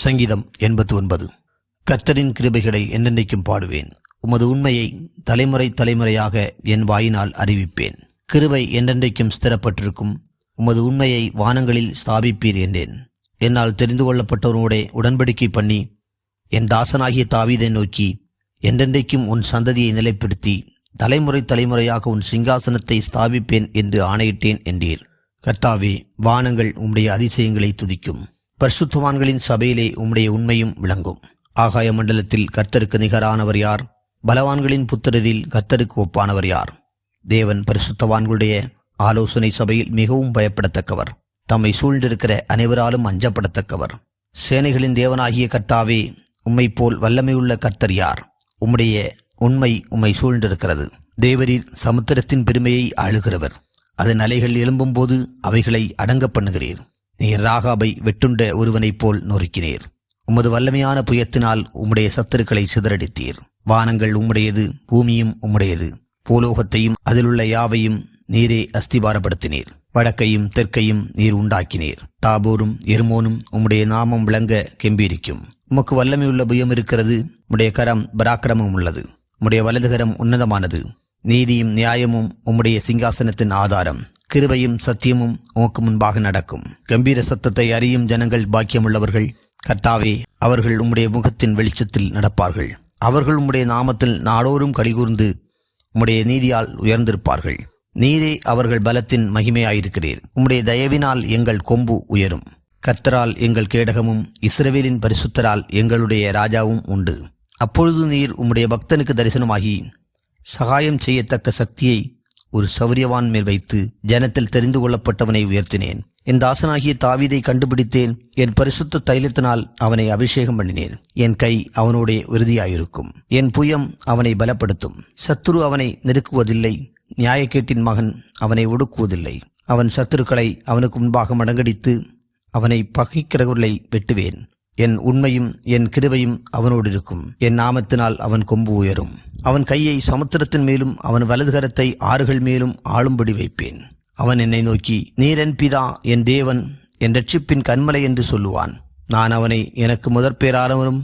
சங்கீதம் 89. கர்த்தரின் கிருபைகளை என்றென்றைக்கும் பாடுவேன். உமது உண்மையை தலைமுறை தலைமுறையாக என் வாயினால் அறிவிப்பேன். கிருபை என்றென்றைக்கும் ஸ்திரப்பட்டிருக்கும். உமது உண்மையை வானங்களில் ஸ்தாபிப்பீர் என்றேன். என்னால் தெரிந்து கொள்ளப்பட்டவனோடே உடன்படிக்கை பண்ணி என் தாசனாகிய தாவீதை நோக்கி, என்றென்றைக்கும் உன் சந்ததியை நிலைப்படுத்தி தலைமுறை தலைமுறையாக உன் சிங்காசனத்தை ஸ்தாபிப்பேன் என்று ஆணையிட்டேன் என்றீர். கர்த்தாவே, வானங்கள் உம்முடைய அதிசயங்களை துதிக்கும். பரிசுத்தவான்களின் சபையிலே உம்முடைய உண்மையும் விளங்கும். ஆகாய மண்டலத்தில் கர்த்தருக்கு நிகரானவர் யார்? பலவான்களின் புத்திரரில் கர்த்தருக்கு ஒப்பானவர் யார்? தேவன் பரிசுத்தவான்களுடைய ஆலோசனை சபையில் மிகவும் பயப்படத்தக்கவர். தம்மை சூழ்ந்திருக்கிற அனைவராலும் அஞ்சப்படத்தக்கவர். சேனைகளின் தேவனாகிய கர்த்தாவே, உம்மை போல் வல்லமையுள்ள கர்த்தர் யார்? உம்முடைய உண்மை உம்மை சூழ்ந்திருக்கிறது. தேவரீர் சமுத்திரத்தின் பெருமையை ஆளுகிறவர். அதன் அலைகள் எழும்பும்போது அவைகளை அடங்க பண்ணுகிறீர். நீர் ராகாபை வெட்டுண்ட ஒருவனைப் போல் நொறுக்கினீர். உமது வல்லமையான புயத்தினால் உம்முடைய சத்துருக்களை சிதறடித்தீர். வானங்கள் உம்முடையது, பூமியும் உம்முடையது. பூலோகத்தையும் அதிலுள்ள யாவையும் நீரே அஸ்திபாரப்படுத்தினீர். வடக்கையும் தெற்கையும் நீர் உண்டாக்கினீர். தாபோரும் எர்மோனும் உம்முடைய நாமம் விளங்க கெம்பீரிக்கும். உமக்கு வல்லமையுள்ள புயம் இருக்கிறது. உம்முடைய கரம் பராக்கிரமம் உள்ளது. உம்முடைய வலதுகரம் உன்னதமானது. நீதியும் நியாயமும் உம்முடைய சிங்காசனத்தின் ஆதாரம். கிருபையும் சத்தியமும் உமக்கு முன்பாக நடக்கும். கம்பீர சத்தத்தை அறியும் ஜனங்கள் பாக்கியமுள்ளவர்கள். கர்த்தாவே, அவர்கள் உம்முடைய முகத்தின் வெளிச்சத்தில் நடப்பார்கள். அவர்கள் உம்முடைய நாமத்தில் நாடோறும் கலிகூர்ந்து உம்முடைய நீதியால் உயர்ந்திருப்பார்கள். நீரே அவர்கள் பலத்தின் மகிமையாயிருக்கிறீர். உம்முடைய தயவினால் எங்கள் கொம்பு உயரும். கர்த்தரால் எங்கள் கேடகமும் இஸ்ரவேலின் பரிசுத்தரால் எங்களுடைய ராஜாவும் உண்டு. அப்பொழுது நீர் உம்முடைய பக்தனுக்கு தரிசனமாகி சகாயம் செய்யத்தக்க சக்தியை ஒரு சௌரியவான் மேல் வைத்து ஜனத்தில் தெரிந்து கொள்ளப்பட்டவனை உயர்த்தினேன். என் தாசனாகிய தாவீதை கண்டுபிடித்தேன். என் பரிசுத்த தைலத்தினால் அவனை அபிஷேகம் பண்ணினேன். என் கை அவனோடே உறுதியாயிருக்கும். என் புயம் அவனை பலப்படுத்தும். சத்துரு அவனை நெருக்குவதில்லை. நியாயக்கேட்டின் மகன் அவனை ஒடுக்குவதில்லை. அவன் சத்துருக்களை அவனுக்கு முன்பாக மடங்கடித்து அவனை பகைக்கிறவர்களை வெட்டுவேன். என் உண்மையும் என் கிருபையும் அவனோடு இருக்கும். என் நாமத்தினால் அவன் கொம்பு உயரும். அவன் கையை சமுத்திரத்தின் மேலும் அவன் வலதுகரத்தை ஆறுகள் மேலும் ஆளும்படி வைப்பேன். அவன் என்னை நோக்கி, நீர் என் பிதா, என் தேவன், என் இரட்சிப்பின் கன்மலை என்று சொல்லுவான். நான் அவனை எனக்கு முதற்பேரானவனும்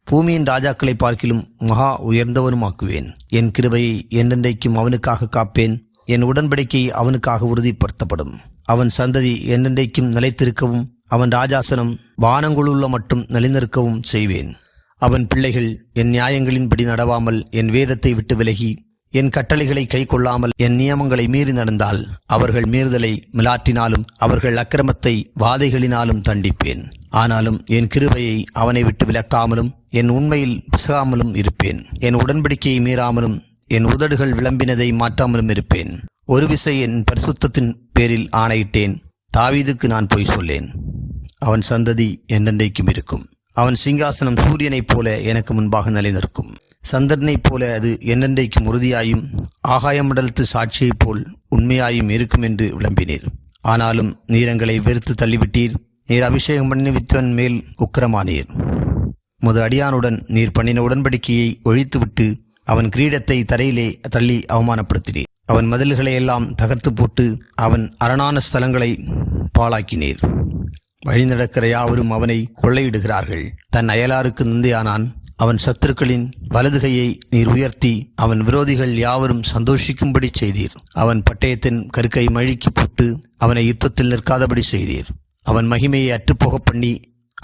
பூமியின் ராஜாக்களை பார்க்கிலும் மகா உயர்ந்தவனுமாக்குவேன். என் கிருபையை என்றென்றைக்கும் அவனுக்காக காப்பேன். என் உடன்படிக்கை அவனுக்காக உறுதிப்படுத்தப்படும். அவன் சந்ததி என்றென்றைக்கும் நிலைத்திருக்கவும் அவன் ராஜாசனம் வானங்களுள்ள மட்டும் நிலைநிற்கவும் செய்வேன். அவன் பிள்ளைகள் என் நியாயங்களின்படி நடவாமல் என் வேதத்தை விட்டு விலகி என் கட்டளைகளை கை கொள்ளாமல் என் நியமங்களை மீறி நடந்தால் அவர்கள் மீறுதலை மிலாற்றினாலும் அவர்கள் அக்கிரமத்தை வாதைகளினாலும் தண்டிப்பேன். ஆனாலும் என் கிருபையை அவனை விட்டு விலக்காமலும் என் உண்மையில் பிசகாமலும் இருப்பேன். என் உடன்படிக்கையை மீறாமலும் என் உதடுகள் விளம்பினதை மாற்றாமலும் இருப்பேன். ஒரு விசை என் பரிசுத்தத்தின் பேரில் ஆணையிட்டேன். தாவீதுக்கு நான் பொய் சொல்லேன். அவன் சந்ததி என்றென்றைக்கும் இருக்கும். அவன் சிங்காசனம் சூரியனைப் போல எனக்கு முன்பாக நிலைநிற்கும். சந்திரனைப் போல அது என்றென்றைக்கும் உறுதியாயும் ஆகாய மண்டலத்து சாட்சியைப் போல் உண்மையாயும் இருக்கும் என்று விளம்பினீர். ஆனாலும் நீரங்களை வெறுத்து தள்ளிவிட்டீர். நீர் அபிஷேகம் பண்ணிவித்தவன் மேல் உக்கிரமானீர். முது அடியானுடன் நீர் பண்ணின உடன்படிக்கையை ஒழித்துவிட்டு அவன் கிரீடத்தை தரையிலே தள்ளி அவமானப்படுத்தினீர். அவன் மதில்களை எல்லாம் தகர்த்து போட்டு அவன் அரணான ஸ்தலங்களை பாழாக்கினீர். வழிநடக்கிற யாவரும் அவனை கொள்ளையிடுகிறார்கள். தன் அயலாருக்கு நிந்தையானான். அவன் சத்துருக்களின் வலதுகையை நீர் உயர்த்தி அவன் விரோதிகள் யாவரும் சந்தோஷிக்கும்படி செய்தீர். அவன் பட்டயத்தின் கருக்கை மழுக்கி போட்டு அவனை யுத்தத்தில் நிற்காதபடி செய்தீர். அவன் மகிமையை அற்றுப்போக பண்ணி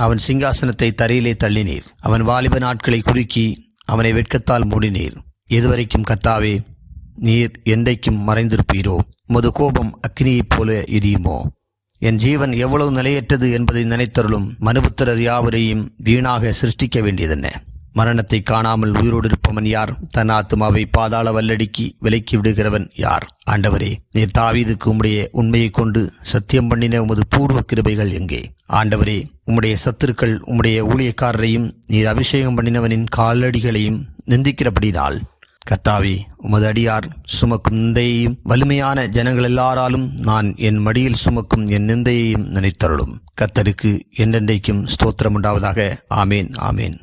அவன் சிங்காசனத்தை தரையிலே தள்ளினீர். அவன் வாலிப நாட்களை குறுக்கி அவனை வெட்கத்தால் மூடினீர். எதுவரைக்கும் கர்த்தாவே, நீர் என்றைக்கும் மறைந்திருப்பீரோ? உமது கோபம் அக்கினியைப் போல எரியுமோ? என் ஜீவன் எவ்வளவு நிலையற்றது என்பதை நினைத்தருளும். மனுபுத்திரர் யாவரையும் வீணாக சிருஷ்டிக்க வேண்டியதென்ன? மரணத்தை காணாமல் உயிரோடு இருப்பவன் யார்? தன் ஆத்துமாவை பாதாள வல்லடிக்கு விலக்கி விடுகிறவன் யார்? ஆண்டவரே, நீர் தாவீதுக்கு உம்முடைய உண்மையை கொண்டு சத்தியம் பண்ணின உமது பூர்வ கிருபைகள் எங்கே? ஆண்டவரே, உம்முடைய சத்துருக்கள் உம்முடைய ஊழியக்காரரையும் நீர் அபிஷேகம் பண்ணினவனின் காலடிகளையும் நிந்திக்கிறபடினால் கர்த்தாவே, உமது அடியார் சுமக்கும் நிந்தையையும் வலிமையான ஜனங்கள் எல்லாராலும் நான் என் மடியில் சுமக்கும் என் நிந்தையையும் நினைத்தருளும். கர்த்தருக்கு என்றென்றைக்கும் ஸ்தோத்திரம் உண்டாவதாக. ஆமேன், ஆமேன்.